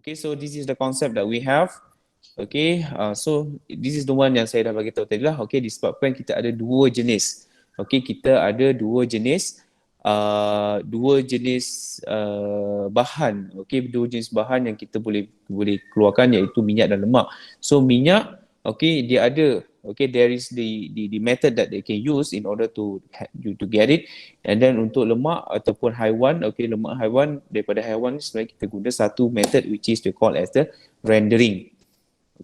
Okay, so this is the concept that we have. Okay, so this is the one yang saya dah bagi tahu tadi lah. Okay, disebabkan kita ada dua jenis. Okay, kita ada dua jenis bahan. Okay, dua jenis bahan yang kita boleh keluarkan, iaitu minyak dan lemak. So minyak, okay, dia ada. Okay, there is the method that they can use in order to get it. And then untuk lemak ataupun haiwan, okay, lemak haiwan, daripada haiwan sebenarnya kita guna satu method which is they call as the rendering.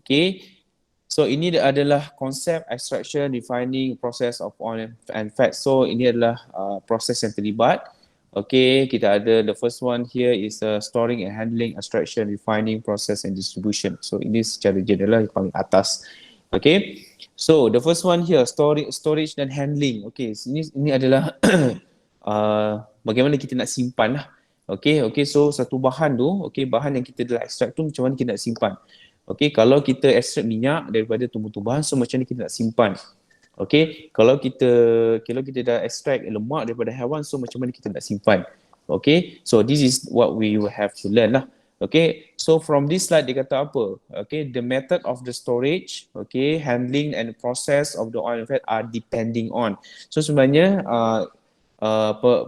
Okay, so ini adalah konsep extraction, refining, process of oil and fat. So ini adalah proses yang terlibat. Okay, kita ada the first one here is storing and handling, extraction, refining, process and distribution. So ini secara general yang paling atas. Okay, so the first one here, storage dan handling. Okay, ini adalah bagaimana kita nak simpan lah. Okay, so satu bahan tu, okay, bahan yang kita dah extract tu macam mana kita nak simpan. Okay, kalau kita extract minyak daripada tumbuh-tumbuhan, so macam ni kita nak simpan. Okay, kalau kita dah extract lemak daripada haiwan, so macam mana kita nak simpan. Okay, so this is what we will have to learn lah. Okay, so from this slide dia kata apa? Okay, the method of the storage, okay, handling and process of the oil and fat are depending on. So sebenarnya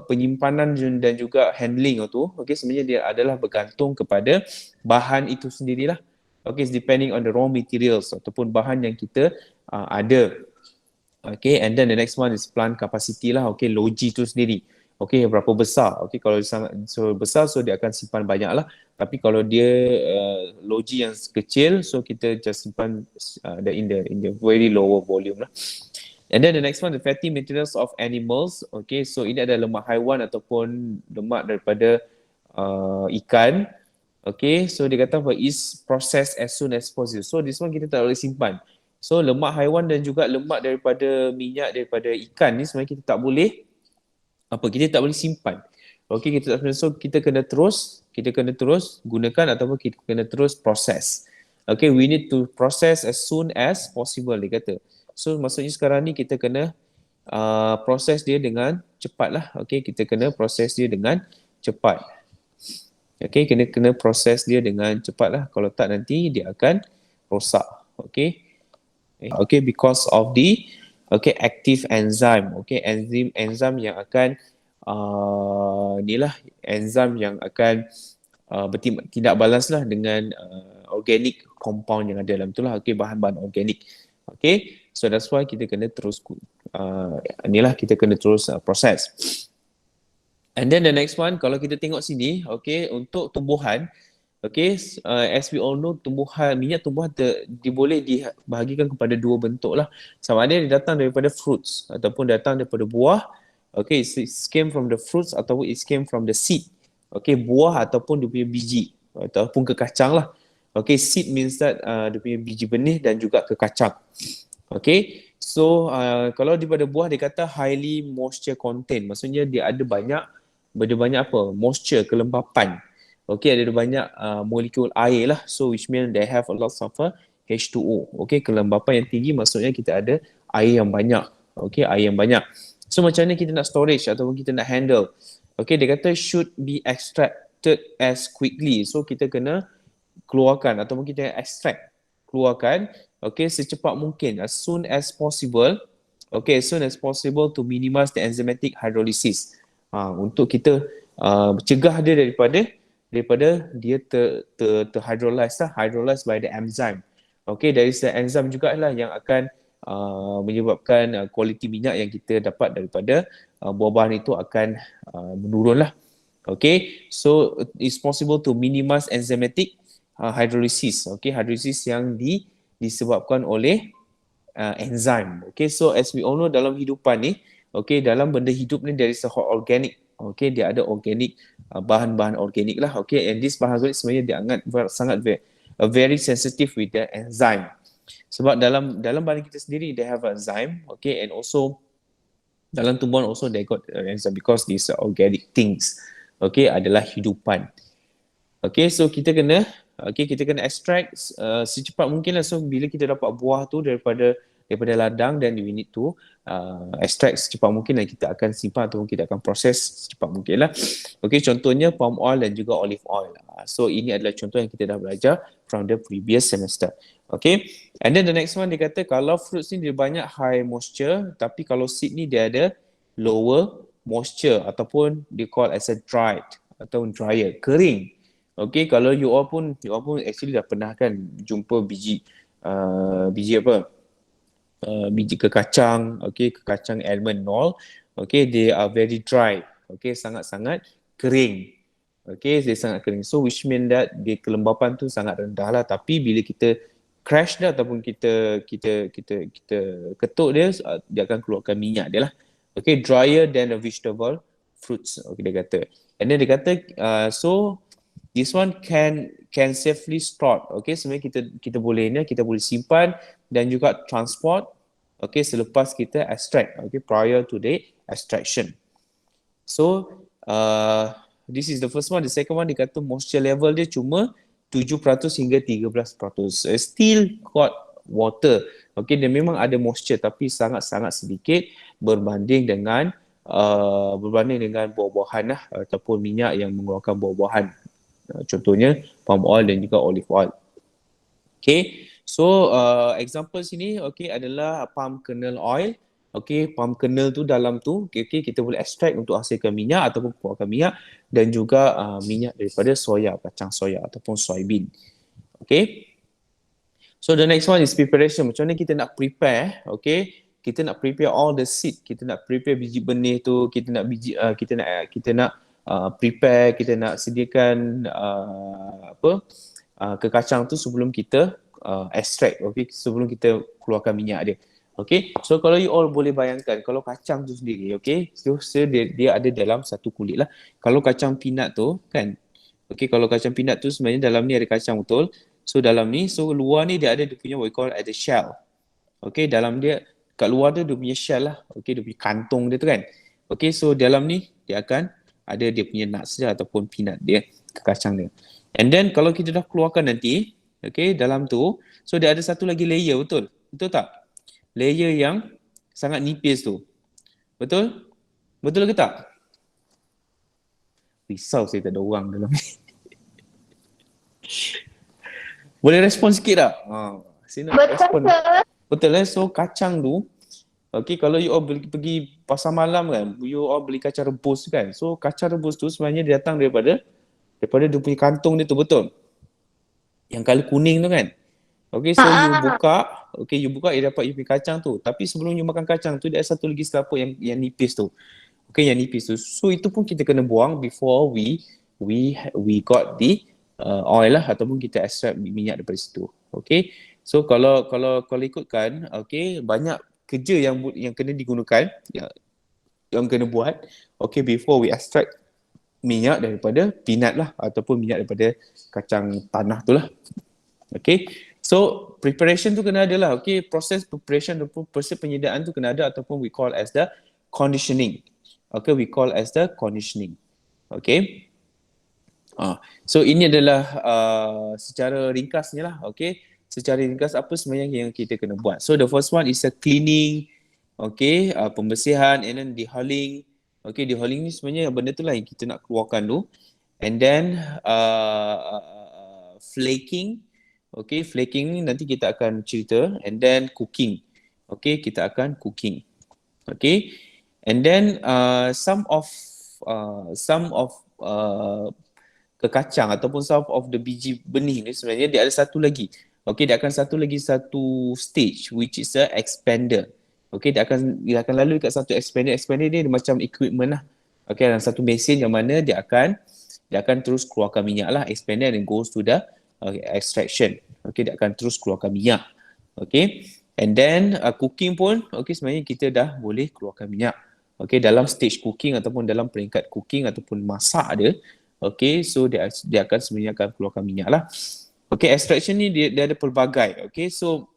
penyimpanan dan juga handling itu, okay, sebenarnya dia adalah bergantung kepada bahan itu sendirilah. Okay, it's depending on the raw materials ataupun bahan yang kita ada. Okay, and then the next one is plant capacity lah. Okay, logi tu sendiri. Okay, berapa besar. Okay, kalau sangat besar, so dia akan simpan banyak lah. Tapi kalau dia logi yang kecil, so kita just simpan in the very lower volume lah. And then the next one, the fatty materials of animals. Okay, so ini ada lemak haiwan ataupun lemak daripada ikan. Okay, so dia kata apa? Is processed as soon as possible. So this one kita tak boleh simpan. So lemak haiwan dan juga lemak daripada minyak daripada ikan ni sebenarnya kita tak boleh simpan. Okay, so kita kena terus gunakan ataupun kita kena terus proses. Okay, we need to process as soon as possible, dia kata. So maksudnya sekarang ni kita kena proses dia dengan cepat lah. Okay, kita kena proses dia dengan cepat. Okay, kena proses dia dengan cepat lah. Kalau tak nanti dia akan rosak. Okay, because of the active enzyme. Okay, enzim yang akan inilah enzim yang akan tidak balas lah dengan organic compound yang ada dalam tu lah. Okay, bahan-bahan organik. Okay, so that's why kita kena terus kita kena terus proses. And then the next one, kalau kita tengok sini, okay, untuk tumbuhan, okay, as we all know, minyak tumbuhan boleh dibahagikan kepada dua bentuk lah. Sama ada dia datang daripada fruits ataupun datang daripada buah. Okay, it came from the fruits ataupun it came from the seed. Okay, buah ataupun dia punya biji ataupun kekacang lah. Okay, seed means that dia punya biji benih dan juga kekacang. Okay, so kalau daripada buah dia kata highly moisture content, maksudnya dia ada banyak apa? Moisture, kelembapan. Okay, ada banyak molekul air lah. So which means they have a lot of H2O. Okay, kelembapan yang tinggi maksudnya kita ada air yang banyak. Okay, air yang banyak. So macam mana kita nak storage ataupun kita nak handle? Okay, dia kata should be extracted as quickly. So kita kena keluarkan ataupun kita keluarkan, okay, secepat mungkin, as soon as possible. Okay, as soon as possible to minimize the enzymatic hydrolysis. Untuk kita cegah dia daripada dia hydrolyze by the enzyme. Okay, dari enzyme jugalah yang akan menyebabkan kualiti minyak yang kita dapat daripada buah-buahan itu akan menurun lah. Okay, so it's possible to minimize enzymatic hydrolysis. Okay, hydrolysis yang disebabkan oleh enzim. Okay, so as we all know dalam hidupan ni, okay, dalam benda hidup ni there is a organic. Okay, dia ada organik, bahan-bahan organik lah. Okay, and this bahan organik sebenarnya dia sangat very sensitive with the enzyme. Sebab dalam badan kita sendiri they have enzyme. Okay, and also dalam tumbuhan also they got enzyme because these organic things. Okay, adalah hidupan. Okay, so kita kena extract secepat mungkin lah. So bila kita dapat buah tu daripada daripada ladang, dan we need to extract secepat mungkin, dan kita akan simpan ataupun kita akan proses secepat mungkin lah. Okay, contohnya palm oil dan juga olive oil. So ini adalah contoh yang kita dah belajar from the previous semester. Okay, and then the next one dia kata kalau fruits ni dia banyak high moisture, tapi kalau seed ni dia ada lower moisture ataupun dia call as a dried atau drier, kering. Okay, kalau you all pun actually dah pernah kan jumpa biji biji apa? Biji kekacang, okay, kekacang almond nol, okay, they are very dry, okay, sangat-sangat kering. Okay, dia sangat kering. So which mean that dia kelembapan tu sangat rendah lah. Tapi bila kita crash dia ataupun kita ketuk dia, dia akan keluarkan minyak dia lah. Okay, drier than a vegetable fruits. Okay, dia kata. And then dia kata, so this one can safely stored. Okay, sebenarnya kita boleh simpan dan juga transport. Okay, selepas kita extract. Okay, prior to the extraction. So this is the first one. The second one dia kata moisture level dia cuma 7% hingga 13%. Still got water. Okay, dia memang ada moisture tapi sangat-sangat sedikit berbanding dengan buah-buahan lah, ataupun minyak yang mengeluarkan buah-buahan. Contohnya palm oil dan juga olive oil. Okay, so example sini okay adalah palm kernel oil. Okay, palm kernel tu dalam tu okay, kita boleh extract untuk hasilkan minyak ataupun keluarkan minyak, dan juga minyak daripada soya, kacang soya ataupun soybean. Okay, so the next one is preparation. Macam mana kita nak prepare? Okay, kita nak prepare all the seed, kita nak prepare biji benih tu, kita nak prepare, kita nak sediakan kekacang tu sebelum kita extract, okay, sebelum kita keluarkan minyak dia. Okay, so kalau you all boleh bayangkan kalau kacang tu sendiri, okay, so dia ada dalam satu kulit lah. Kalau kacang peanut tu kan, okay, kalau kacang peanut tu sebenarnya dalam ni ada kacang betul. So dalam ni, so luar ni dia ada dia punya what we call as a shell. Okay, dalam dia kat luar tu dia punya shell lah, okay, dia punya kantung dia tu kan. Okay, so dalam ni dia akan ada dia punya nuts dia ataupun peanut dia, kacang dia. And then kalau kita dah keluarkan nanti, okay, dalam tu, so dia ada satu lagi layer, betul? Betul tak? Layer yang sangat nipis tu. Betul? Betul ke tak? Risau saya tak ada orang dalam ni. Boleh respon sikit tak? Saya nak respon. Betul lah. So kacang tu, okay, kalau you all pergi pasar malam kan, you all beli kacang rebus kan. So kacang rebus tu sebenarnya dia datang daripada dia punya kantung dia tu, betul? Yang color kuning tu kan. Okay, so you buka, you dapat you punya kacang tu. Tapi sebelum you makan kacang tu, dia ada satu lagi selaput yang nipis tu. Okay, yang nipis tu. So itu pun kita kena buang before we got the oil lah, ataupun kita extract minyak daripada situ. Okay, so kalau ikutkan, okay, banyak kerja yang kena digunakan, yang kena buat, okay, before we extract minyak daripada peanut lah, ataupun minyak daripada kacang tanah tu lah. Okay, so preparation tu kena ada lah. Okay, proses preparation ataupun proses penyediaan tu kena ada, ataupun we call as the conditioning. Okay, we call as the conditioning. Okay, so ini adalah secara ringkasnya lah. Okay, secara ringkas apa sebenarnya yang kita kena buat. So the first one is a cleaning, okay, pembersihan, and then dehulling. Okay, dehulling ni sebenarnya benda tu lah yang kita nak keluarkan tu. And then flaking. Okay, flaking ni nanti kita akan cerita. And then cooking. Okay, kita akan cooking. Okay, and then some of kekacang ataupun some of the biji benih ni sebenarnya dia ada satu lagi. Okay, dia akan satu stage which is a expander. Okay, dia akan lalu dekat satu expander. Expander ni macam equipment lah. Okay, dalam satu mesin yang mana dia akan terus keluarkan minyak lah. Expander and goes to the extraction. Okay, dia akan terus keluarkan minyak. Okay, and then cooking pun, okay, sebenarnya kita dah boleh keluarkan minyak. Okay, dalam stage cooking ataupun dalam peringkat cooking ataupun masak dia, okay, so dia akan sebenarnya akan keluarkan minyak lah. Okay, extraction ni dia ada pelbagai. Okay, so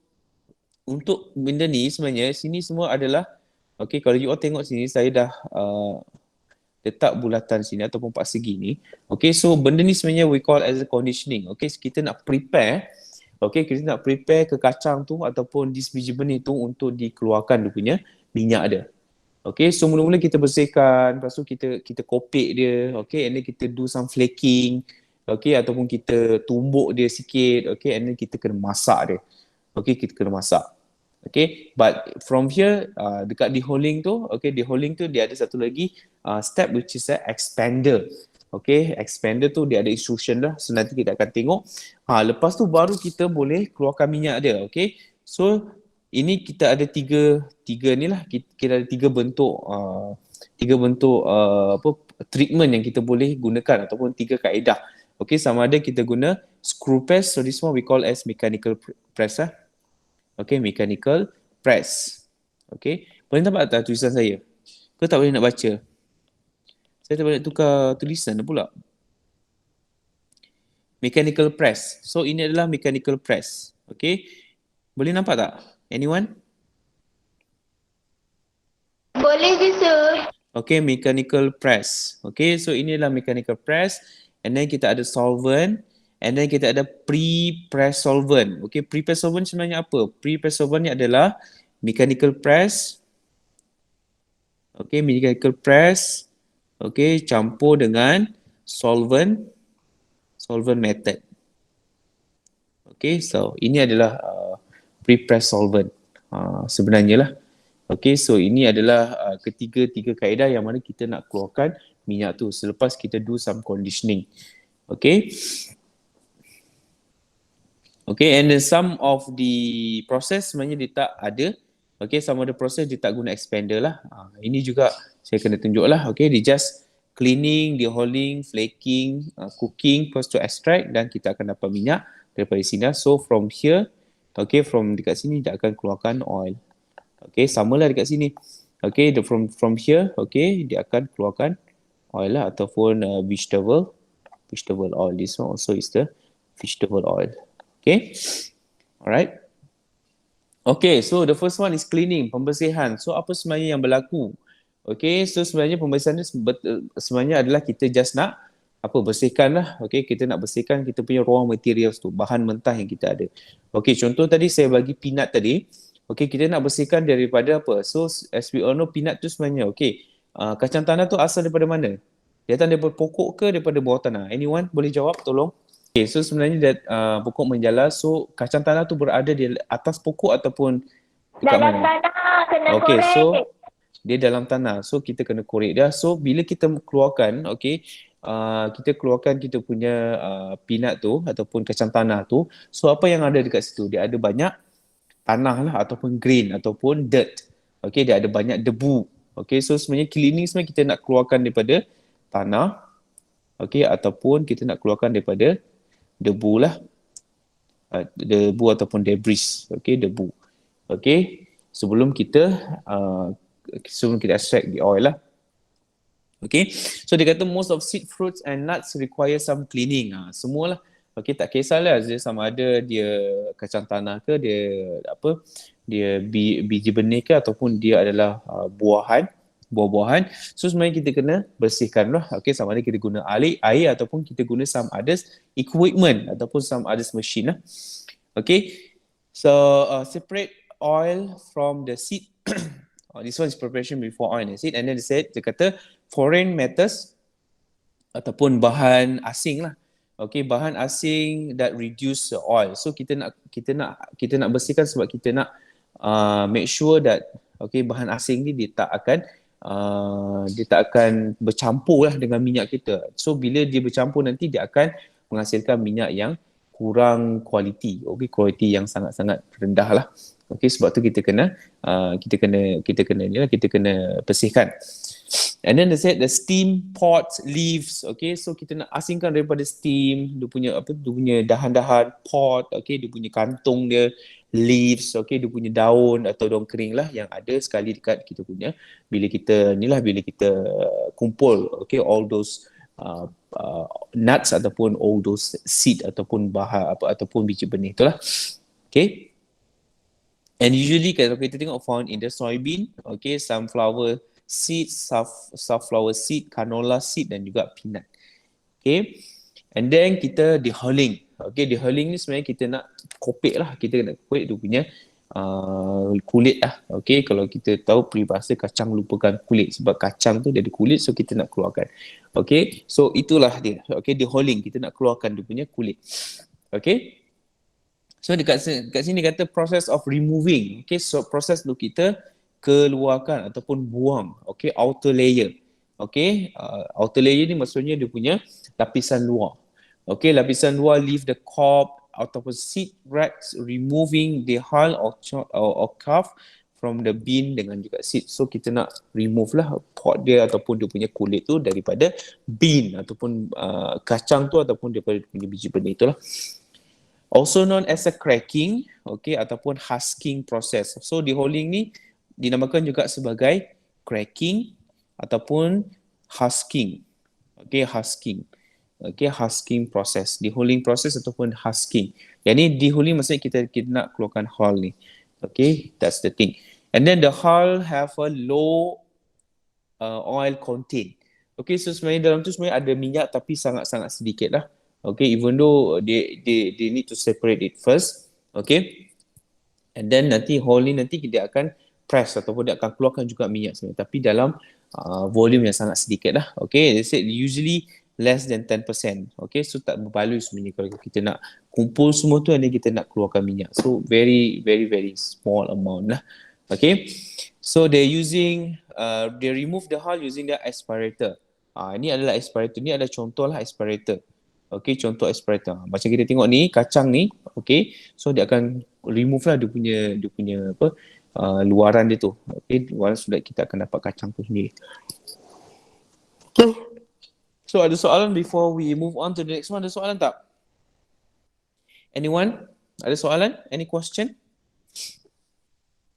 untuk benda ni sebenarnya sini semua adalah, okay, kalau you all tengok sini saya dah letak bulatan sini ataupun empat segi ni. Okay, so benda ni sebenarnya we call as a conditioning. Okay, so kita nak prepare Okay, kita nak prepare ke kacang tu ataupun this biji benih tu untuk dikeluarkan dia punya minyak dia. Okay, so mula-mula kita bersihkan, lepas tu kita kopek dia, okay, and then kita do some flaking, okay, ataupun kita tumbuk dia sikit, okay, and then kita kena masak dia. Okay, kita kena masak. Okay, but from here, dekat deholing tu, okay, deholing tu dia ada satu lagi step which is a expander. Okay, expander tu dia ada instruction dah, so nanti kita akan tengok. Lepas tu baru kita boleh keluarkan minyak dia, okay. So, ini kita ada tiga ni lah, kita ada tiga bentuk apa treatment yang kita boleh gunakan ataupun tiga kaedah. Okay, sama ada kita guna screw press, so this one we call as mechanical press lah. Okay, mechanical press. Okay, boleh nampak tak tulisan saya? Kau tak boleh nak baca? Saya tak boleh tukar tulisan pula. Mechanical press. So, ini adalah mechanical press. Okay, boleh nampak tak? Anyone? Boleh je, sir. Okay, mechanical press. Okay, so ini adalah mechanical press. And then kita ada solvent. And then kita ada pre-press solvent. Okay, pre-press solvent sebenarnya apa? Pre-press solvent ni adalah mechanical press. Okay, mechanical press. Okay, campur dengan solvent method. Okay, so ini adalah pre-press solvent sebenarnya lah. Okay, so ini adalah tiga kaedah yang mana kita nak keluarkan minyak tu selepas kita do some conditioning. Okay. Okay, and then some of the process sebenarnya dia tak ada. Okay, some of the process dia tak guna expander lah. Ini juga saya kena tunjuk lah. Okay, dia just cleaning, deholing, flaking, cooking, first to extract dan kita akan dapat minyak daripada sini. So from here, okay, from dekat sini dia akan keluarkan oil. Okay, samalah dekat sini. Okay, from here, okay, dia akan keluarkan oil lah ataupun vegetable oil. This one also is the vegetable oil. Okay, alright. Okay, so the first one is cleaning, pembersihan. So apa sebenarnya yang berlaku? Okay, so sebenarnya pembersihan ni sebenarnya adalah kita just nak bersihkan lah. Okay, kita nak bersihkan kita punya raw materials tu, bahan mentah yang kita ada. Okay, contoh tadi saya bagi peanut tadi. Okay, kita nak bersihkan daripada apa? So as we all know, peanut tu sebenarnya, okay, kacang tanah tu asal daripada mana? Dia datang daripada pokok ke daripada bawah tanah? Anyone boleh jawab tolong? Okay, so sebenarnya pokok menjala, so kacang tanah tu berada di atas pokok ataupun dekat Dalam mana? tanah, kena Okay, korek. so dia dalam tanah, so kita kena korek dia. So bila kita keluarkan, okay, kita keluarkan kita punya peanut tu ataupun kacang tanah tu, so apa yang ada dekat situ? Dia ada banyak tanah lah ataupun grain ataupun dirt. Okay, dia ada banyak debu. Okay, so sebenarnya cleaning sebenarnya kita nak keluarkan daripada tanah, okay, ataupun kita nak keluarkan daripada debu lah, debu ataupun debris, okay, debu, okay, sebelum kita extract the oil lah. Okay, so dia kata most of seed, fruits and nuts require some cleaning. Semualah, okay, tak kisahlah dia sama ada dia kacang tanah ke, dia apa, dia biji benih ke ataupun dia adalah buah-buahan. So sebenarnya kita kena bersihkan lah. Okay, sama ada kita guna air ataupun kita guna some others equipment ataupun some others machine lah. Okay, so separate oil from the seed. This one is preparation before oil and seed. And then dia kata foreign matters ataupun bahan asing lah. Okay, bahan asing that reduce the oil. So kita nak bersihkan sebab kita nak make sure that okay, bahan asing ni dia tak akan bercampur lah dengan minyak kita. So bila dia bercampur nanti dia akan menghasilkan minyak yang kurang kualiti. Okay, kualiti yang sangat-sangat rendah lah. Okay, sebab tu kita kena bersihkan. And then they said the steam pots, leaves. Okay, so kita nak asingkan daripada steam, dia punya dahan-dahan pot, okay, dia punya kantung dia, leaves, okay, dia punya daun atau daun kering lah yang ada sekali dekat kita punya bila kita kumpul, okay, all those nuts ataupun all those seed ataupun bahan ataupun biji benih itulah. Okay, and usually kalau kita tengok found in the soybean, okay, sunflower seed, safflower seed, canola seed dan juga peanut. Okay, and then kita dehuling. Okay, di hurling ni sebenarnya kita nak kopek lah, kita nak kopek dia punya kulit lah. Okay, kalau kita tahu peribahasa kacang lupakan kulit, sebab kacang tu dia ada kulit, so kita nak keluarkan. Okay, so itulah dia. Okay, di hurling kita nak keluarkan dia punya kulit. Okay, so dekat sini kata process of removing. Okay, so proses tu kita keluarkan ataupun buang. Okay, outer layer. Okay, outer layer ni maksudnya dia punya lapisan luar. Okay, lapisan luar leave the corp ataupun seed racks, removing the hull or cuff from the bean dengan juga seed. So kita nak remove lah pot dia ataupun dia punya kulit tu daripada bean ataupun kacang tu ataupun daripada dia punya biji benih tu lah. Also known as a cracking, okay, ataupun husking process. So di hurling ni dinamakan juga sebagai cracking ataupun husking. Okay, husking. Okay, husking process. Dehulling process ataupun husking. Yang ni dehulling maksudnya kita nak keluarkan hull ni. Okay, that's the thing. And then the hull have a low oil content. Okay, so sebenarnya dalam tu sebenarnya ada minyak tapi sangat-sangat sedikit lah. Okay, even though they need to separate it first. Okay. And then nanti hull ni nanti dia akan press ataupun dia akan keluarkan juga minyak sebenarnya. Tapi dalam volume yang sangat sedikit lah. Okay, they said usually less than 10%. Okay, so tak berbaloi sebenarnya kalau kita nak kumpul semua tu and then kita nak keluarkan minyak. So very small amount lah. Okay, so they remove the hull using the aspirator. Ini adalah aspirator. Ini adalah contoh lah aspirator. Okay, contoh aspirator. Macam kita tengok ni, kacang ni. Okay, so dia akan remove lah dia punya apa, luaran dia tu. Okay, luaran sudah kita akan dapat kacang tu sendiri. So ada soalan before we move on to the next one? Ada soalan tak? Anyone? Ada soalan? Any question?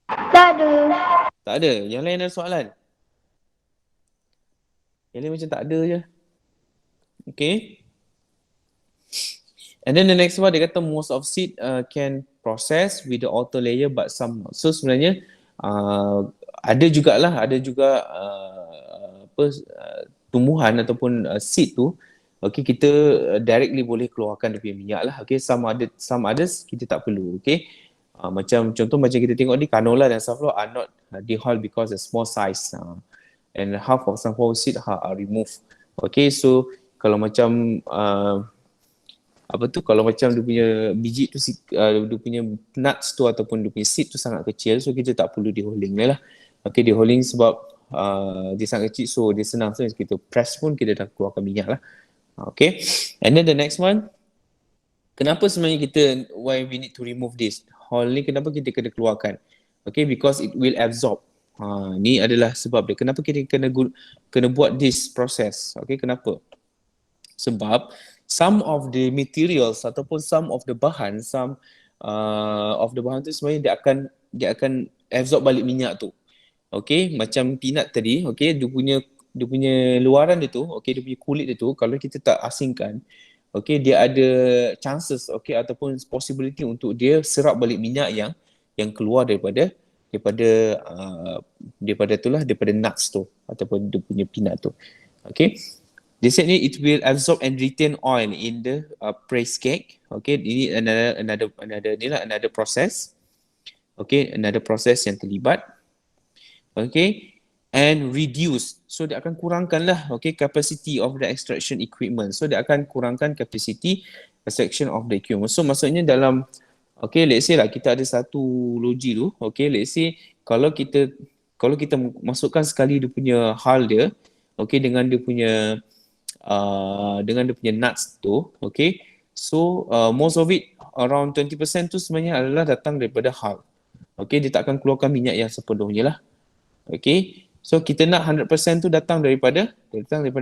Tak ada. Tak ada. Yang lain ada soalan? Yang lain macam tak ada je. Okay. And then the next one, dia kata most of seed can process with the outer layer but some not. So sebenarnya ada juga tumbuhan ataupun seed tu, okay, kita directly boleh keluarkan dia punya minyak lah. Okay, some others kita tak perlu. Okay, macam kita tengok ni, canola dan safflower are not dehulled because the small size, and half of sunflower seed are removed. Okay, so kalau macam kalau macam dia punya biji tu, dia punya nuts tu ataupun dia punya seed tu sangat kecil, so kita tak perlu dehulling lah. Okay, dehulling sebab dia sangat kecil, so dia senang, so kita press pun kita dah keluarkan minyak lah. Okay, and then the next one, kenapa sebenarnya why we need to remove this hull ni, kenapa kita kena keluarkan? Okay, because it will absorb. Ni adalah sebab dia, kenapa kita kena buat this process. Okay, kenapa? Sebab some of the materials ataupun some of the bahan tu sebenarnya dia akan absorb balik minyak tu. Okay, macam peanut tadi, okay, dia punya luaran dia tu, okay, dia punya kulit dia tu, kalau kita tak asingkan, okay, dia ada chances, okay, ataupun possibility untuk dia serap balik minyak yang keluar daripada nuts tu ataupun dia punya peanut tu. Okay, they said it will absorb and retain oil in the press cake. Okay, ini another process. Okay, another process yang terlibat. Okay, and reduce. So dia akan kurangkan lah, okay, capacity of the extraction equipment. So dia akan kurangkan capacity extraction of the equipment. So maksudnya dalam, okay, let's say lah kita ada satu loji tu, okay, let's say kalau kita masukkan sekali dia punya hull dia, okay, dengan dia punya nuts tu, okay, so most of it, around 20% tu sebenarnya adalah datang daripada hull. Okay, dia tak akan keluarkan minyak yang sepenuhnya lah. Okay, so kita nak 100% tu datang daripada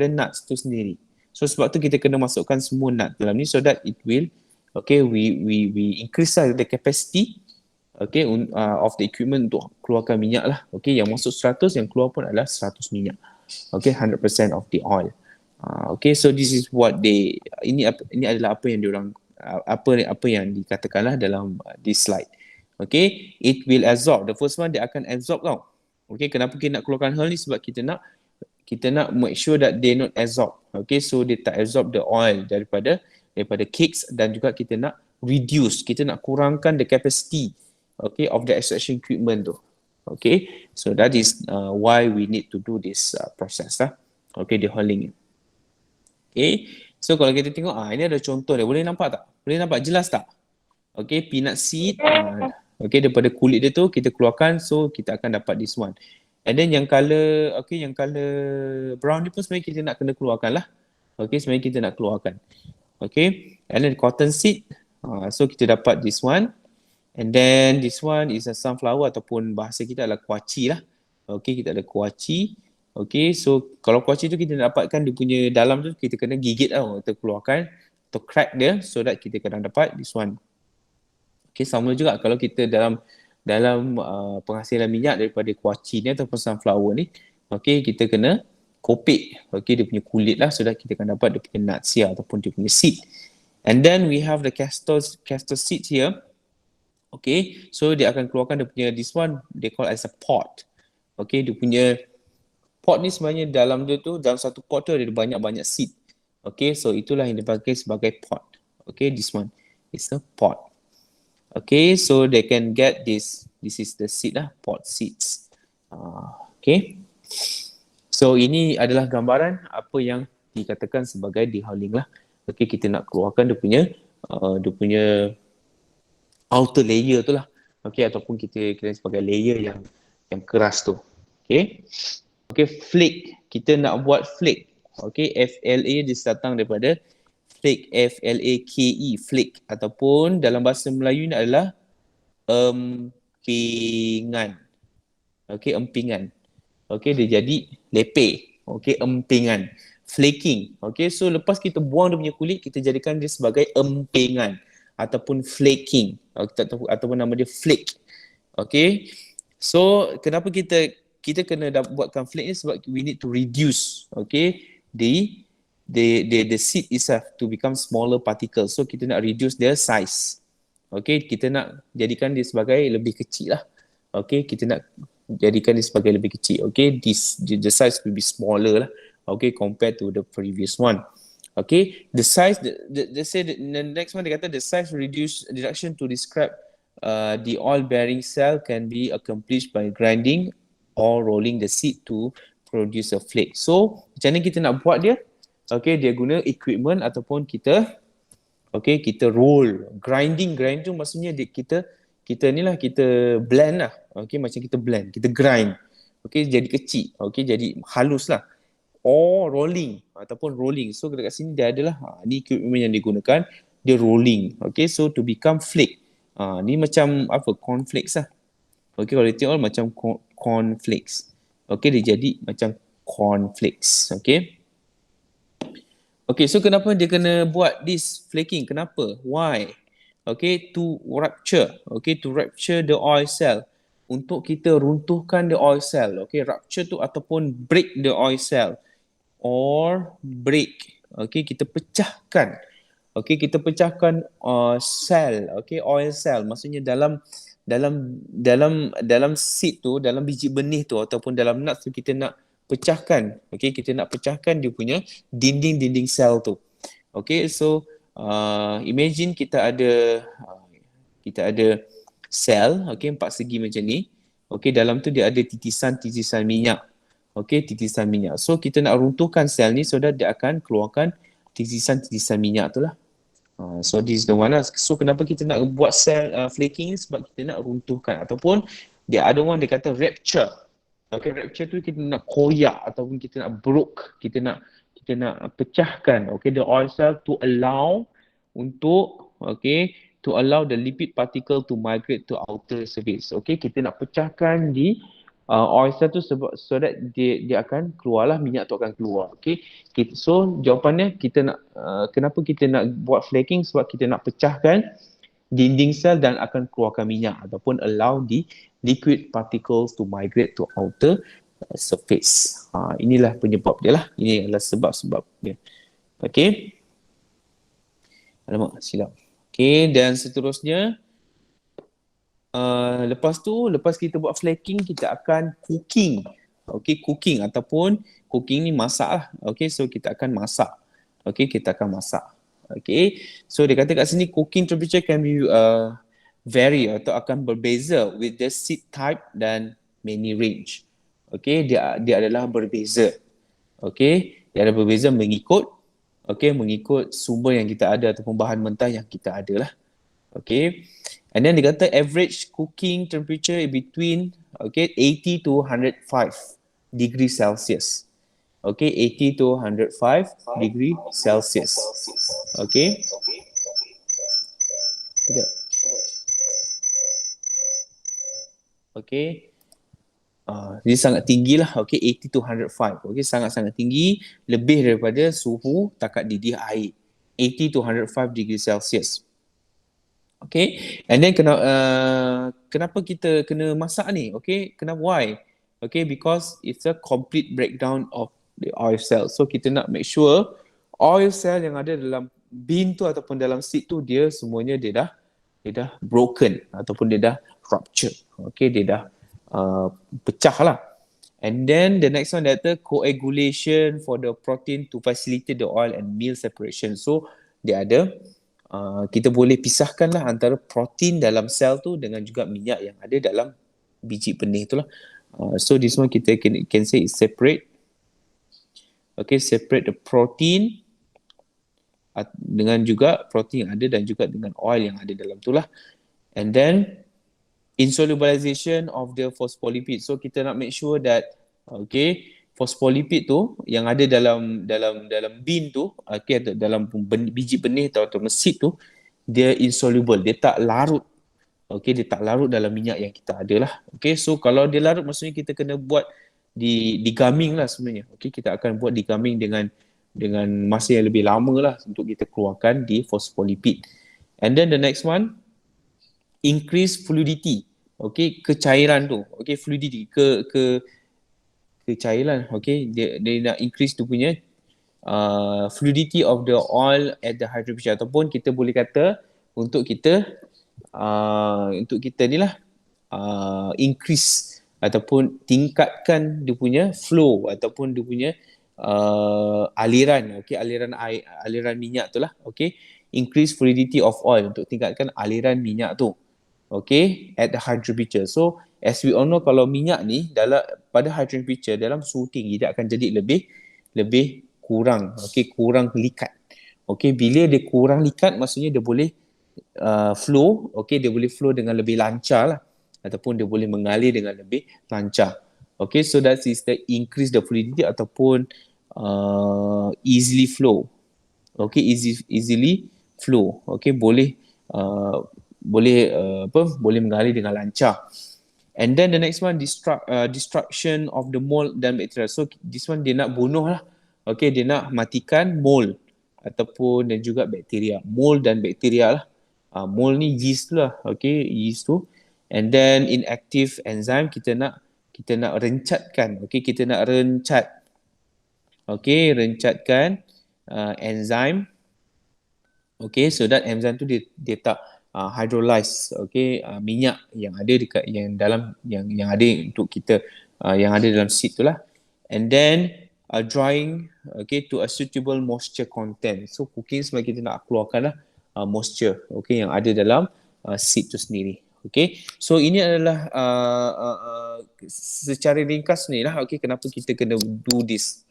nuts tu sendiri. So sebab tu kita kena masukkan semua nut dalam ni, so that it will, okay, we increase the capacity, okay, of the equipment untuk keluarkan minyak lah. Okay, yang masuk 100, yang keluar pun adalah 100 minyak. Okay, 100% of the oil. Okay, so this is what ini adalah apa yang diorang, apa yang dikatakanlah dalam this slide. Okay, it will absorb. The first one, dia akan absorb tau. Okay, kenapa kita nak keluarkan hull ni? Sebab kita nak make sure that they not absorb. Okay, so dia tak absorb the oil daripada daripada cakes, dan juga kita nak reduce, kita nak kurangkan the capacity, okay, of the extraction equipment tu. Okay, so that is why we need to do this process lah. Okay, the hulling. Okay, so kalau kita tengok, ini ada contoh dia. Boleh nampak tak? Boleh nampak jelas tak? Okay, peanut seed. Okay, daripada kulit dia tu kita keluarkan, so kita akan dapat this one. And then yang color, okay, yang color brown ni pun sebenarnya kita nak kena keluarkan lah. Okay, sebenarnya kita nak keluarkan. Okay, and then cotton seed. So kita dapat this one. And then this one is a sunflower, ataupun bahasa kita adalah kuaci lah. Okay, kita ada kuaci. Okay, so kalau kuaci tu kita dapatkan dia punya dalam tu, kita kena gigit tau, kita keluarkan atau crack dia, so that kita kadang dapat this one. Okay, sama juga kalau kita dalam penghasilan minyak daripada kuaci ni ataupun sunflower ni, okay, kita kena kopek, okay, dia punya kulit lah, so that kita akan dapat dia punya nuts here ataupun dia punya seed. And then we have the castor seeds here. Okay, so dia akan keluarkan dia punya, this one they call as a pod. Okay, dia punya pot ni sebenarnya dalam dia tu, dalam satu pot tu ada banyak-banyak seed. Okay, so itulah yang dipakai sebagai pot. Okay, this one is a pot. Okay, so they can get this is the seed lah, pot seeds. Okay, so ini adalah gambaran apa yang dikatakan sebagai dehulling lah. Okay, kita nak keluarkan dia punya outer layer tu lah. Okay, ataupun kita kira sebagai layer yang keras tu. Okay. Okay, flake. Kita nak buat flake. Okay, FLA dia datang daripada flake, FLAKE, flake. Ataupun dalam bahasa Melayu ni adalah empingan. Okay, empingan. Okay, dia jadi lepeh. Okay, empingan. Flaking. Okay, so lepas kita buang dia punya kulit, kita jadikan dia sebagai empingan. Ataupun flaking. Ataupun nama dia flake. Okay, so kenapa kita kena buatkan flake ni, sebab we need to reduce, okay, the seed itself to become smaller particles. So kita nak reduce their size. Okay, kita nak jadikan dia sebagai lebih kecil lah. Okay, kita nak jadikan dia sebagai lebih kecil. Okay, the size will be smaller lah. Okay, compared to the previous one. Okay, the size, they say the next one, dia kata the size reduction to describe the oil bearing cell can be accomplished by grinding or rolling the seed to produce a flake. So, macam mana kita nak buat dia? Okay, dia guna equipment ataupun kita roll. Grinding tu maksudnya kita blend lah. Okay, macam kita blend, kita grind. Okay, jadi kecil. Okay, jadi halus lah. Or rolling ataupun rolling. So, dekat sini dia adalah, ni equipment yang digunakan, dia rolling. Okay, so to become flake. Ni macam apa? Cornflakes lah. Okay, kalau dia tengok macam cornflakes. Okay, dia jadi macam cornflakes. Okay. Okay, so kenapa dia kena buat this flaking? Kenapa? Why? Okay, to rupture. Okay, to rupture the oil cell. Untuk kita runtuhkan the oil cell. Okay, rupture tu ataupun break the oil cell. Or break. Okay, kita pecahkan. Okay, kita pecahkan cell. Okay, oil cell. Maksudnya dalam seed tu, dalam biji benih tu ataupun dalam nuts tu, kita nak pecahkan. Okay, kita nak pecahkan dia punya dinding sel tu. Okay, so imagine kita ada sel, okay, 4 segi macam ni. Okay, dalam tu dia ada titisan minyak. Okay, titisan minyak. So kita nak runtuhkan sel ni, so that dia akan keluarkan titisan minyak tu lah. So this is the one lah. So kenapa kita nak buat cell flaking ni? Sebab kita nak runtuhkan. Ataupun dia ada one dia kata rupture. Okay, rupture tu kita nak koyak ataupun kita nak broke. Kita nak pecahkan. Okay, the oil cell to allow the lipid particle to migrate to outer surface. Okay, kita nak pecahkan di oil cell tu sebab so that dia akan keluarlah, minyak tu akan keluar. Okay, so jawapannya kita nak kenapa kita nak buat flaking? Sebab kita nak pecahkan dinding sel dan akan keluarkan minyak ataupun allow the liquid particles to migrate to outer surface. Inilah penyebab dia lah. Ini adalah sebab-sebab dia. Okay, alamak silap. Okay, dan seterusnya lepas kita buat flaking, kita akan cooking. Okay, cooking ataupun cooking ni masak lah. Okay, so kita akan masak. Okay, kita akan masak. Okay, so dia kata kat sini cooking temperature can be vary atau akan berbeza with the seed type dan many range. Okay, dia adalah berbeza. Okay, dia ada berbeza mengikut sumber yang kita ada ataupun bahan mentah yang kita ada lah. Okay, and then dia kata average cooking temperature between 80 to 105 degree Celsius. Okay, 80 to 105 degree Celsius. Okay. Sekejap. Okay. Dia sangat tinggi lah, okay, 80 to 105. Okay, sangat-sangat tinggi, lebih daripada suhu takat didih air. 80 to 105 degree Celsius. Okay, and then kenapa kita kena masak ni? Okay, kenapa, why? Okay, because it's a complete breakdown of the oil cell. So kita nak make sure oil cell yang ada dalam bean tu ataupun dalam seed tu dia semuanya dia dah broken ataupun dia dah rupture. Okay, dia dah pecah lah. And then the next one data coagulation for the protein to facilitate the oil and meal separation. So dia ada kita boleh pisahkan lah antara protein dalam sel tu dengan juga minyak yang ada dalam biji benih tu lah. So this one kita can say is separate. Okay, separate the protein dengan juga protein yang ada dan juga dengan oil yang ada dalam tu lah. And then insolubilization of the phospholipid. So kita nak make sure that phospholipid tu yang ada dalam bean tu, atau dalam biji benih atau seed tu, dia insoluble, dia tak larut. Dia tak larut dalam minyak yang kita ada lah. So kalau dia larut maksudnya kita kena buat digaming lah sebenarnya. Kita akan buat digaming dengan masa yang lebih lama lah untuk kita keluarkan di phospholipid. And then the next one, increase fluidity. Kecairan tu. Fluidity kecairan. Dia nak increase tu punya fluidity of the oil at the high temperature, ataupun kita boleh kata untuk kita ni lah increase ataupun tingkatkan dia punya flow ataupun dia punya aliran, aliran minyak tu lah. Increase fluidity of oil, untuk tingkatkan aliran minyak tu. At the high temperature. So as we all know, kalau minyak ni pada high temperature dalam suhu tinggi dia akan jadi lebih kurang, kurang likat. Bila dia kurang likat maksudnya dia boleh flow, dia boleh flow dengan lebih lancar lah, ataupun dia boleh mengalir dengan lebih lancar. So that is the increase the fluidity ataupun easily flow. Easily flow. Boleh mengalir dengan lancar. And then the next one, destruction of the mold dan bacteria. So this one dia nak bunuh lah. Dia nak matikan mold ataupun dan juga bakteria. Mold dan bakteria lah. Mold ni yeast tu lah. Yeast tu. And then inactive enzyme, kita nak rencatkan. Kita nak rencatkan enzyme. So that enzyme tu dia tak hydrolyze minyak yang ada dekat yang dalam yang ada untuk kita yang ada dalam seed tu lah. And then drying to a suitable moisture content. So cooking sebenarnya kita nak keluarkan lah moisture yang ada dalam seed tu sendiri. So ini adalah secara ringkas ni lah kenapa kita kena do this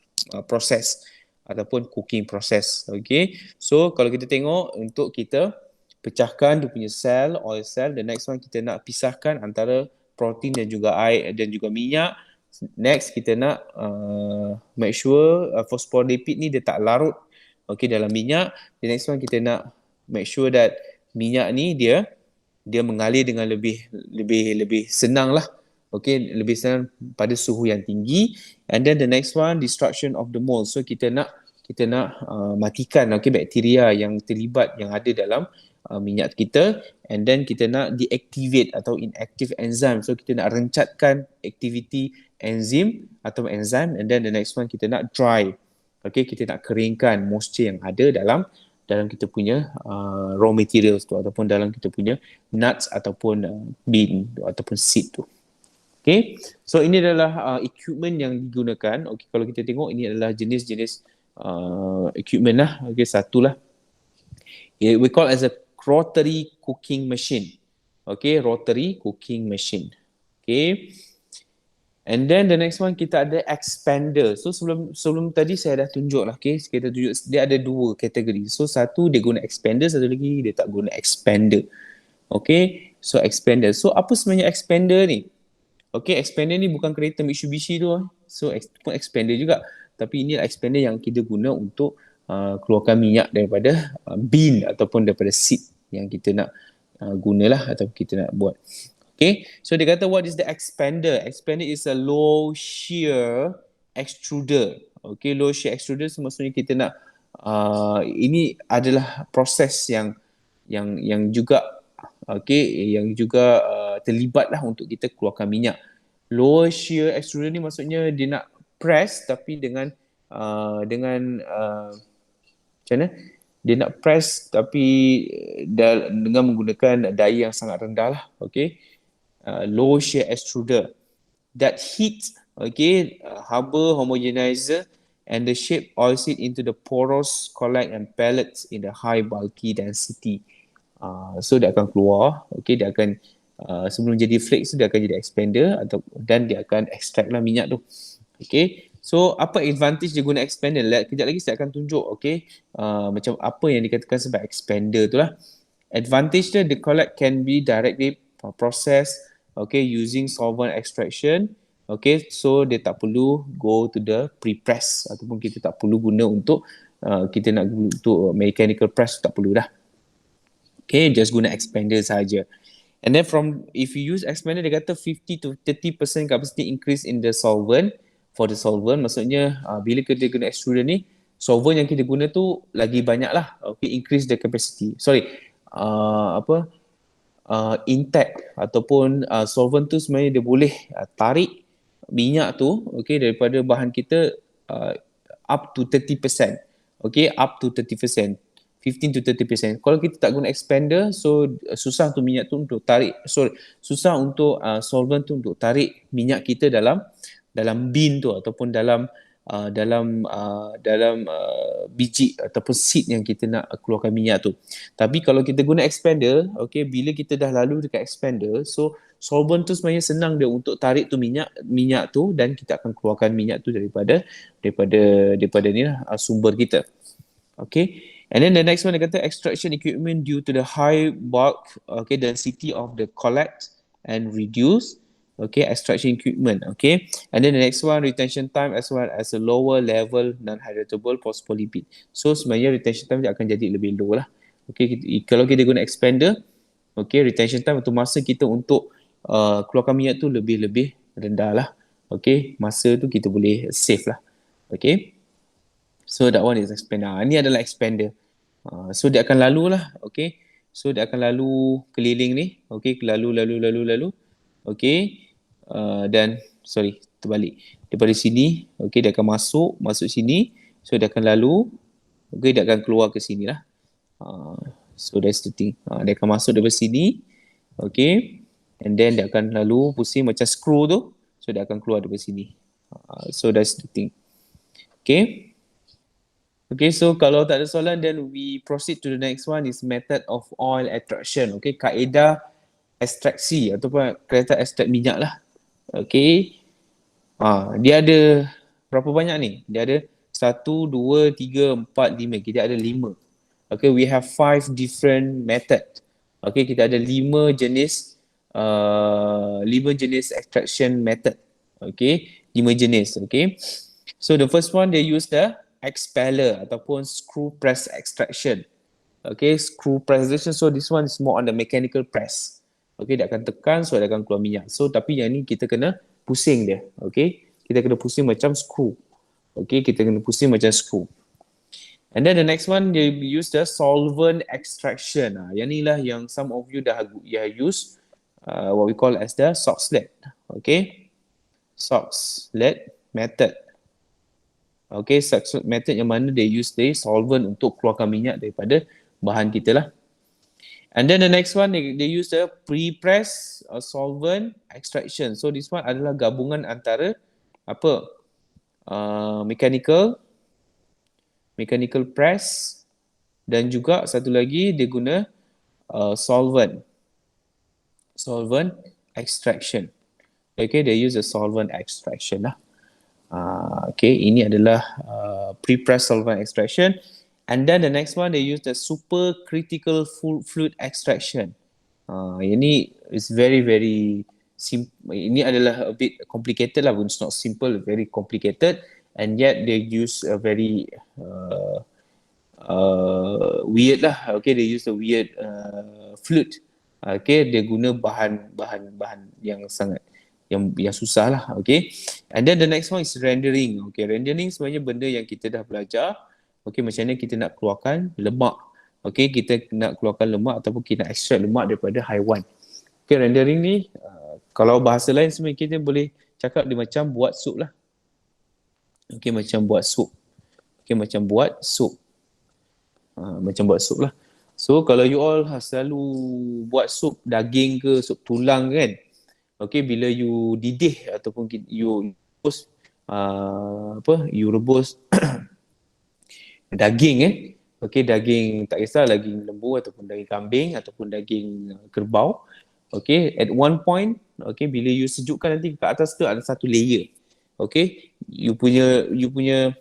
process ataupun cooking process. So kalau kita tengok untuk kita pecahkan dia punya sel, oil cell. The next one kita nak pisahkan antara protein dan juga air dan juga minyak. Next kita nak make sure phospholipid ni dia tak larut dalam minyak. The next one kita nak make sure that minyak ni dia mengalir dengan lebih senang lah. Lebih senang pada suhu yang tinggi. And then the next one, destruction of the mold. So kita nak matikan bakteria yang terlibat yang ada dalam minyak kita. And then kita nak deactivate atau inactive enzyme. So kita nak rencatkan activity enzim atau enzyme. And then the next one kita nak dry. Kita nak keringkan moisture yang ada dalam kita punya raw materials tu ataupun dalam kita punya nuts ataupun bean ataupun seed tu. So ini adalah equipment yang digunakan. Kalau kita tengok ini adalah jenis-jenis equipment lah. Satu lah We call as a rotary cooking machine. Okay, rotary cooking machine. Okay. And then the next one kita ada expander. So sebelum tadi saya dah tunjuk lah, okay, kita tunjuk dia ada dua kategori. So satu dia guna expander, satu lagi dia tak guna expander. Okay, so expander. So apa sebenarnya expander ni? Okay, expander ni bukan kereta Mitsubishi tu. So pun expander juga. Tapi ini expander yang kita guna untuk keluarkan minyak daripada bin ataupun daripada seat yang kita nak gunalah atau kita nak buat. Okay, so dia kata what is the expander? Expander is a low shear extruder. Okay, low shear extruder so maksudnya kita nak ini adalah proses yang juga yang juga terlibatlah untuk kita keluarkan minyak. Low shear extruder ni maksudnya dia nak press tapi dengan macam mana? Dia nak press tapi dengan menggunakan daya yang sangat rendah lah. Okay. Low shear extruder that heat Haber homogenizer and the shape oils it into the porous collect and pellets in the high bulky density. So dia akan keluar, dia akan sebelum jadi flakes dia akan jadi expander dan dia akan extract lah minyak tu. Okay, so apa advantage dia guna expander? Kejap lagi saya akan tunjuk macam apa yang dikatakan sebab expander tu lah. Advantage dia, the collect can be directly processed using solvent extraction. So dia tak perlu go to the pre-press ataupun kita tak perlu guna untuk kita nak untuk mechanical press, tak perlu dah. Just guna expander saja. And then if you use expander, dia kata 50 to 30% capacity increase in the solvent. For the solvent, maksudnya bila kita guna extruder ni, solvent yang kita guna tu lagi banyak lah. Increase the capacity. Intact ataupun solvent tu sebenarnya dia boleh tarik minyak tu daripada bahan kita up to 30%. Up to 30%. 15 to 30%. Kalau kita tak guna expander, so susah untuk minyak tu untuk tarik, susah untuk solvent tu untuk tarik minyak kita dalam bin tu ataupun dalam biji ataupun seed yang kita nak keluarkan minyak tu. Tapi kalau kita guna expander, bila kita dah lalu dekat expander, so solvent tu sebenarnya senang dia untuk tarik tu minyak tu dan kita akan keluarkan minyak tu daripada ni lah, sumber kita. And then the next one dia kata extraction equipment due to the high bulk density of the collect and reduce extraction equipment. And then the next one, retention time as well as a lower level non-hydratable phospholipid. So sebenarnya retention time dia akan jadi lebih low lah. Kalau kita guna expander, retention time atau masa kita untuk keluarkan minyak tu lebih rendah lah. Masa tu kita boleh save lah. So that one is expander. Ini adalah expander. So dia akan lalu lah. So dia akan lalu keliling ni. Lalu. Dan terbalik daripada sini, dia akan masuk sini, so dia akan lalu, dia akan keluar ke sini lah. So that's the thing. Dia akan masuk daripada sini, and then dia akan lalu pusing macam screw tu, so dia akan keluar daripada sini. So that's the thing. So kalau tak ada soalan, then we proceed to the next one is method of oil extraction. Kaedah ekstraksi ataupun kereta ekstrak minyak lah. Dia ada berapa banyak ni? Dia ada 1, 2, 3, 4, 5. Kita ada 5. We have 5 different method. Kita ada 5 jenis extraction method. 5 jenis. So the first one, they use the expeller ataupun screw press extraction. Screw press extraction. So this one is more on the mechanical press. Dia akan tekan, so dia akan keluar minyak. So tapi yang ni kita kena pusing dia. Kita kena pusing macam screw. Kita kena pusing macam screw. And then the next one, they use the solvent extraction. Yang ni lah yang some of you dah use what we call as the Soxhlet. Soxhlet method. Soxhlet method yang mana they use the solvent untuk keluarkan minyak daripada bahan kita lah. And then the next one, they use the pre-press solvent extraction. So this one adalah gabungan antara mechanical press dan juga satu lagi dia guna solvent extraction. Okay, they use a solvent extraction lah. Okay, ini adalah pre-press solvent extraction. And then the next one, they use the supercritical fluid extraction. Ini is very simple. Ini adalah a bit complicated lah, it's not simple, very complicated, and yet they use a very weird lah. Okay, they use a weird fluid. Okay, dia guna bahan yang sangat yang susah lah. Okay, and then the next one is rendering. Okay, rendering sebenarnya benda yang kita dah belajar. Okay, macam mana kita nak keluarkan lemak. Okay, kita nak keluarkan lemak ataupun kita nak extract lemak daripada haiwan. Okay, rendering ni kalau bahasa lain sebenarnya kita boleh cakap dia macam buat sup lah. Okay, macam buat sup. Okay, macam buat sup. Macam buat sup lah. So kalau you all selalu buat sup daging ke, sup tulang kan, okay, bila you didih ataupun you rebus you rebus daging okay, daging tak kisah daging lembu ataupun daging kambing ataupun daging kerbau, okay, at one point, okay, bila you sejukkan nanti ke atas tu ada satu layer, okay, you punya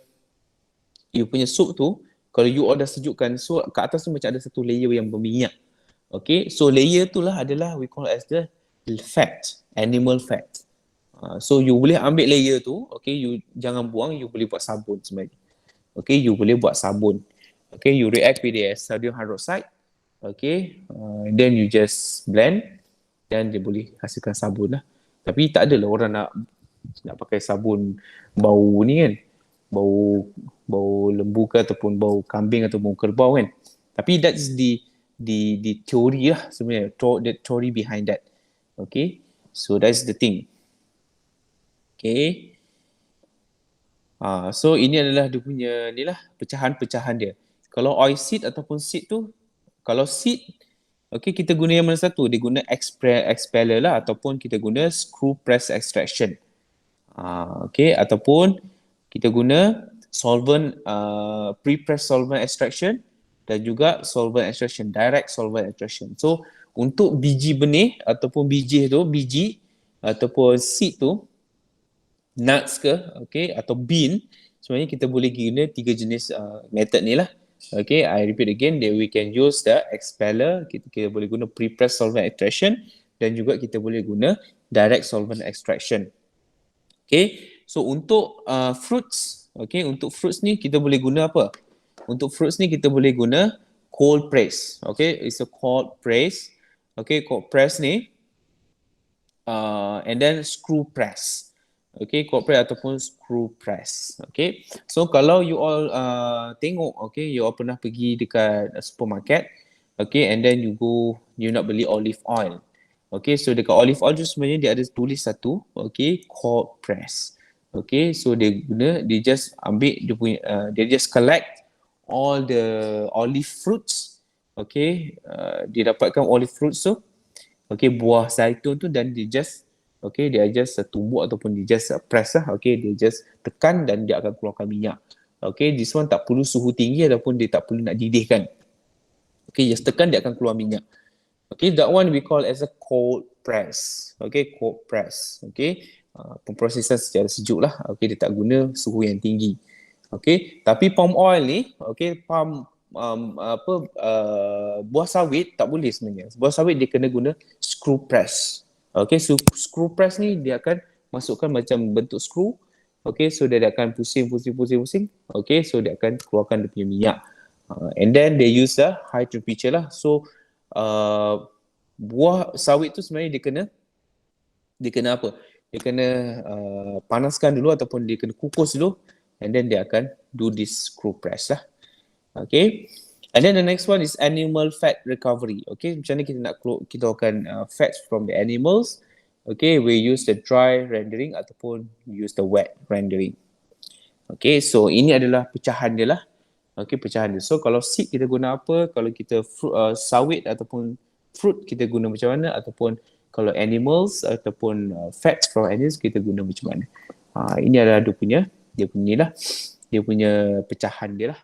sup tu kalau you all dah sejukkan, so kat atas tu macam ada satu layer yang berminyak. Okay, so layer tu lah adalah we call as the fat, animal fat. So you boleh ambil layer tu, okay, you jangan buang, you boleh buat sabun sebenarnya. Okay, you boleh buat sabun. Okay, you react with the sodium hydroxide. Okay, then you just blend, dan dia boleh hasilkan sabun lah. Tapi tak adalah orang nak pakai sabun bau ni kan, bau lembu ke ataupun bau kambing ataupun kerbau kan. Tapi that's the theory lah sebenarnya, the theory behind that. Okay, so that's the thing. Okay, so ini adalah dia punya ni lah pecahan-pecahan dia. Kalau oil seed ataupun seed tu, kalau seed, okay, kita guna yang mana satu? Dia guna expeller lah ataupun kita guna screw press extraction. Okay, ataupun kita guna solvent, pre-press solvent extraction dan juga solvent extraction, direct solvent extraction. So untuk biji benih ataupun biji ataupun seed tu, nuts ke, okay, atau bean, sebenarnya kita boleh guna 3 jenis method ni lah. Okay, I repeat again, that we can use the expeller, kita boleh guna pre-press solvent extraction, dan juga kita boleh guna direct solvent extraction. Okay, so untuk fruits, okay, untuk fruits ni kita boleh guna apa? Untuk fruits ni kita boleh guna cold press. Okay, it's a cold press. Okay, cold press ni, and then screw press. Okay, cold press ataupun screw press. Okay, so kalau you all tengok, okay, you all pernah pergi dekat supermarket, okay, and then you nak beli olive oil. Okay, so dekat olive oil tu sebenarnya dia ada tulis satu, okay, cold press. Okay, so dia just ambil dia punya, dia just collect all the olive fruits. Okay, dia dapatkan olive fruits tu, okay, buah zaitun tu, dan dia just, okay, dia just tumbuk ataupun dia just press lah, okay, dia just tekan dan dia akan keluarkan minyak. Okay, this one tak perlu suhu tinggi ataupun dia tak perlu nak didihkan. Okay, just tekan dia akan keluar minyak. Okay, that one we call as a cold press. Okay, cold press. Okay, pemprosesan secara sejuk lah. Okay, dia tak guna suhu yang tinggi. Okay, tapi palm oil ni, okay, buah sawit tak boleh sebenarnya. Buah sawit dia kena guna screw press. Okay, so screw press ni dia akan masukkan macam bentuk screw. Okay, so dia akan pusing. Okay, so dia akan keluarkan dia punya minyak. And then they use the high temperature lah. So buah sawit tu sebenarnya dia kena apa? Dia kena panaskan dulu ataupun dia kena kukus dulu, and then dia akan do this screw press lah. Okay, and then the next one is animal fat recovery. Okay, macam mana kita nak keluarkan fats from the animals? Okay, we use the dry rendering ataupun use the wet rendering. Okay, so ini adalah pecahan dia lah. Okay, pecahan dia. So kalau seed kita guna apa, kalau kita sawit ataupun fruit kita guna macam mana, ataupun kalau animals ataupun fats from animals kita guna macam mana. Ini adalah dia punya pecahan dia lah.